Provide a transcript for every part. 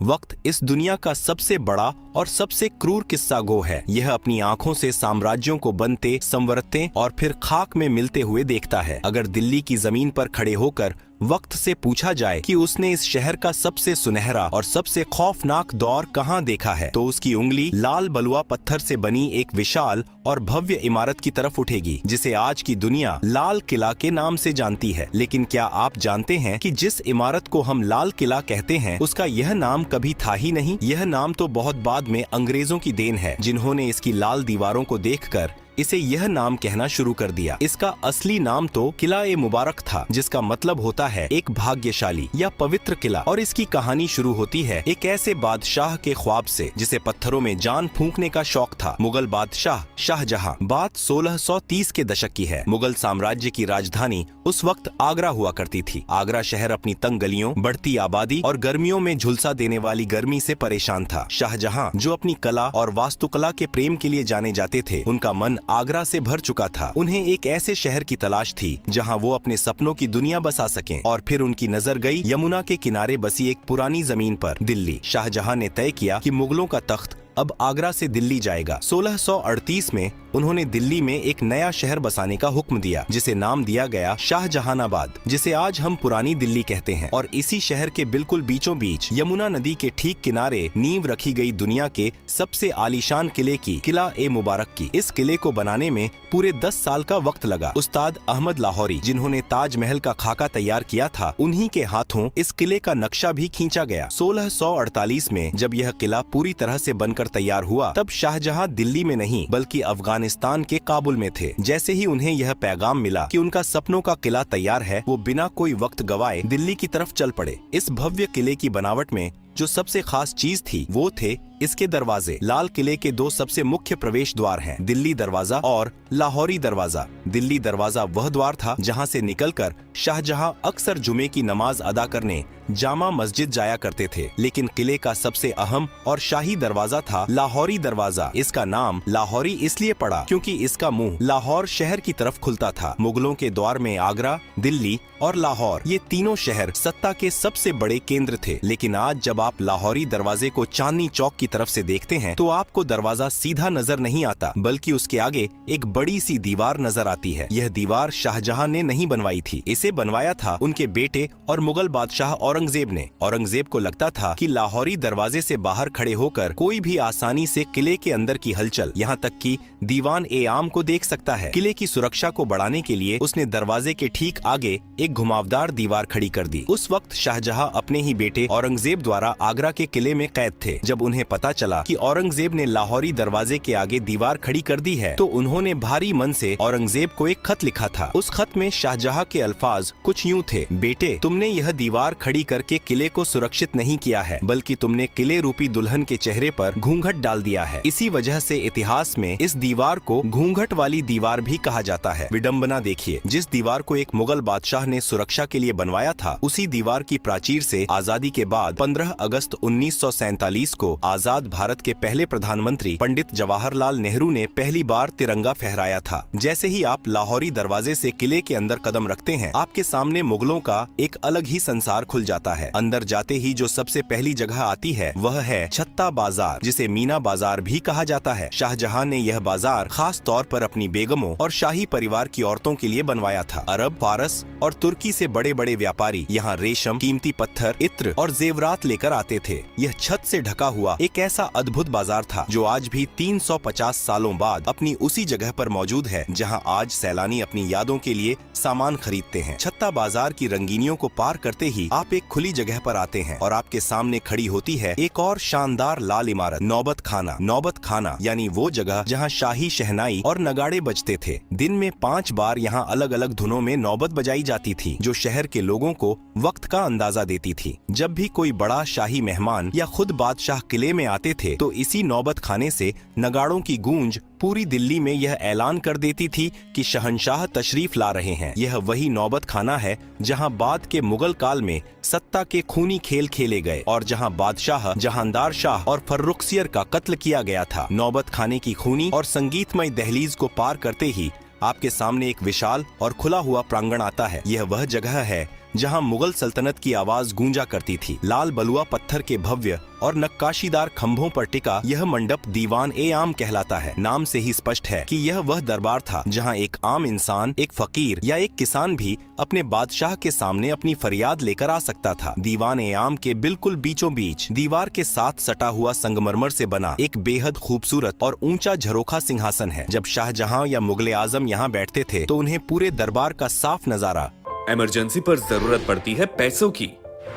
वक्त इस दुनिया का सबसे बड़ा और सबसे क्रूर किस्सा गो है। यह अपनी आंखों से साम्राज्यों को बनते, संवरते और फिर खाक में मिलते हुए देखता है। अगर दिल्ली की जमीन पर खड़े होकर वक्त से पूछा जाए कि उसने इस शहर का सबसे सुनहरा और सबसे खौफनाक दौर कहां देखा है, तो उसकी उंगली लाल बलुआ पत्थर से बनी एक विशाल और भव्य इमारत की तरफ उठेगी, जिसे आज की दुनिया लाल किला के नाम से जानती है। लेकिन क्या आप जानते हैं कि जिस इमारत को हम लाल किला कहते हैं, उसका यह नाम कभी था ही नहीं। यह नाम तो बहुत बाद में अंग्रेजों की देन है, जिन्होंने इसकी लाल दीवारों को देखकर इसे यह नाम कहना शुरू कर दिया। इसका असली नाम तो किला-ए मुबारक था, जिसका मतलब होता है एक भाग्यशाली या पवित्र किला। और इसकी कहानी शुरू होती है एक ऐसे बादशाह के ख्वाब से जिसे पत्थरों में जान फूंकने का शौक था। मुगल बादशाह शाहजहां। बात 1630 के दशक की है। मुगल साम्राज्य की राजधानी उस वक्त आगरा हुआ करती थी। आगरा शहर अपनी तंग गलियों, बढ़ती आबादी और गर्मियों में झुलसा देने वाली गर्मी से परेशान था। शाहजहां, जो अपनी कला और वास्तुकला के प्रेम के लिए जाने जाते थे, उनका मन आगरा से भर चुका था। उन्हें एक ऐसे शहर की तलाश थी जहां वो अपने सपनों की दुनिया बसा सकें। और फिर उनकी नजर गई यमुना के किनारे बसी एक पुरानी जमीन पर, दिल्ली। शाहजहां ने तय किया कि मुगलों का तख्त अब आगरा से दिल्ली जाएगा। 1638 में उन्होंने दिल्ली में एक नया शहर बसाने का हुक्म दिया, जिसे नाम दिया गया शाहजहानाबाद, जिसे आज हम पुरानी दिल्ली कहते हैं। और इसी शहर के बिल्कुल बीचों बीच यमुना नदी के ठीक किनारे नींव रखी गई दुनिया के सबसे आलीशान किले की, किला-ए मुबारक की। इस किले को बनाने में पूरे 10 साल का वक्त लगा। उस्ताद अहमद लाहौरी, जिन्होंने ताजमहल का खाका तैयार किया था, उन्हीं के हाथों इस किले का नक्शा भी खींचा गया। 1648 में जब यह किला पूरी तरह से बनकर तैयार हुआ, तब शाहजहां दिल्ली में नहीं बल्कि अफगानिस्तान के काबुल में थे। जैसे ही उन्हें यह पैगाम मिला कि उनका सपनों का किला तैयार है, वो बिना कोई वक्त गवाए दिल्ली की तरफ चल पड़े। इस भव्य किले की बनावट में जो सबसे खास चीज थी, वो थे इसके दरवाजे। लाल किले के 2 सबसे मुख्य प्रवेश द्वार हैं, दिल्ली दरवाजा और लाहौरी दरवाजा। दिल्ली दरवाजा वह द्वार था जहां से निकलकर शाहजहां अक्सर जुमे की नमाज अदा करने जामा मस्जिद जाया करते थे। लेकिन किले का सबसे अहम और शाही दरवाजा था लाहौरी दरवाजा। इसका नाम लाहौरी इसलिए पड़ा क्योंकि इसका मुंह लाहौर शहर की तरफ खुलता था। मुगलों के द्वार में आगरा, दिल्ली और लाहौर, ये तीनों शहर सत्ता के सबसे बड़े केंद्र थे। लेकिन आज जब आप लाहौरी दरवाजे को चांदनी चौक की तरफ से देखते हैं, तो आपको दरवाजा सीधा नजर नहीं आता, बल्कि उसके आगे एक बड़ी सी दीवार नजर आती है। यह दीवार शाहजहां ने नहीं बनवाई थी, इसे बनवाया था उनके बेटे और मुगल बादशाह औरंगजेब ने। औरंगजेब को लगता था कि लाहौरी दरवाजे से बाहर खड़े होकर कोई भी आसानी से किले के अंदर की हलचल, यहाँ तक कि दीवान ए आम को देख सकता है। किले की सुरक्षा को बढ़ाने के लिए उसने दरवाजे के ठीक आगे एक घुमावदार दीवार खड़ी कर दी। उस वक्त शाहजहां अपने ही बेटे औरंगजेब द्वारा आगरा के किले में कैद थे। जब उन्हें पता चला कि औरंगजेब ने लाहौरी दरवाजे के आगे दीवार खड़ी कर दी है, तो उन्होंने भारी मन से औरंगजेब को एक खत लिखा था। उस खत में शाहजहां के अल्फाज कुछ यूं थे: बेटे, तुमने यह दीवार खड़ी करके किले को सुरक्षित नहीं किया है, बल्कि तुमने किले रूपी दुल्हन के चेहरे पर घूंघट डाल दिया है। इसी वजह से इतिहास में इस दीवार को घूंघट वाली दीवार भी कहा जाता है। विडंबना देखिए, जिस दीवार को एक मुगल बादशाह ने सुरक्षा के लिए बनवाया था, उसी दीवार की प्राचीर से आजादी के बाद 15 अगस्त 1947 को आजाद भारत के पहले प्रधानमंत्री पंडित जवाहरलाल नेहरू ने पहली बार तिरंगा फहराया था। जैसे ही आप लाहौरी दरवाजे से किले के अंदर कदम रखते हैं, आपके सामने मुगलों का एक अलग ही संसार खुल जाता है। अंदर जाते ही जो सबसे पहली जगह आती है, वह है छत्ता बाजार, जिसे मीना बाजार भी कहा जाता है। शाहजहां ने यह बाजार खास तौर पर अपनी बेगमों और शाही परिवार की औरतों के लिए बनवाया था। अरब, फारस और तुर्की से बड़े बड़े व्यापारी यहाँ रेशम, कीमती पत्थर, इत्र और जेवरात लेकर आते थे। यह छत से ढका हुआ एक ऐसा अद्भुत बाजार था जो आज भी 350 सालों बाद अपनी उसी जगह पर मौजूद है जहां आज सैलानी अपनी यादों के लिए सामान खरीदते हैं। छत्ता बाजार की रंगीनियों को पार करते ही आप एक खुली जगह पर आते हैं और आपके सामने खड़ी होती है एक और शानदार लाल इमारत, नौबत खाना। नौबत खाना यानी वो जगह जहां शाही शहनाई और नगाड़े बजते थे। दिन में 5 बार यहाँ अलग अलग धुनों में नौबत बजाई जाती थी, जो शहर के लोगों को वक्त का अंदाजा देती थी। जब भी कोई बड़ा शाही मेहमान या खुद बादशाह किले में आते थे, तो इसी नौबत खाने से नगाड़ों की गूंज पूरी दिल्ली में यह ऐलान कर देती थी कि शहंशाह तशरीफ ला रहे हैं। यह वही नौबत खाना है जहां बाद के मुगल काल में सत्ता के खूनी खेल खेले गए और जहां बादशाह जहांदार शाह और फर्रुखसियर का कत्ल किया गया था। नौबत खाने की खूनी और संगीतमय दहलीज को पार करते ही आपके सामने एक विशाल और खुला हुआ प्रांगण आता है। यह वह जगह है जहां मुगल सल्तनत की आवाज गूंजा करती थी। लाल बलुआ पत्थर के भव्य और नक्काशीदार खंभों पर टिका यह मंडप दीवान ए आम कहलाता है। नाम से ही स्पष्ट है कि यह वह दरबार था जहां एक आम इंसान, एक फकीर या एक किसान भी अपने बादशाह के सामने अपनी फरियाद लेकर आ सकता था। दीवान ए आम के बिल्कुल बीचों बीच दीवार के साथ सटा हुआ संगमरमर से बना एक बेहद खूबसूरत और ऊंचा झरोखा सिंहासन है। जब शाहजहां या मुगले आजम यहाँ बैठते थे तो उन्हें पूरे दरबार का साफ नजारा। इमरजेंसी पर जरूरत पड़ती है पैसों की,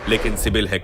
लेकिन सिबिल है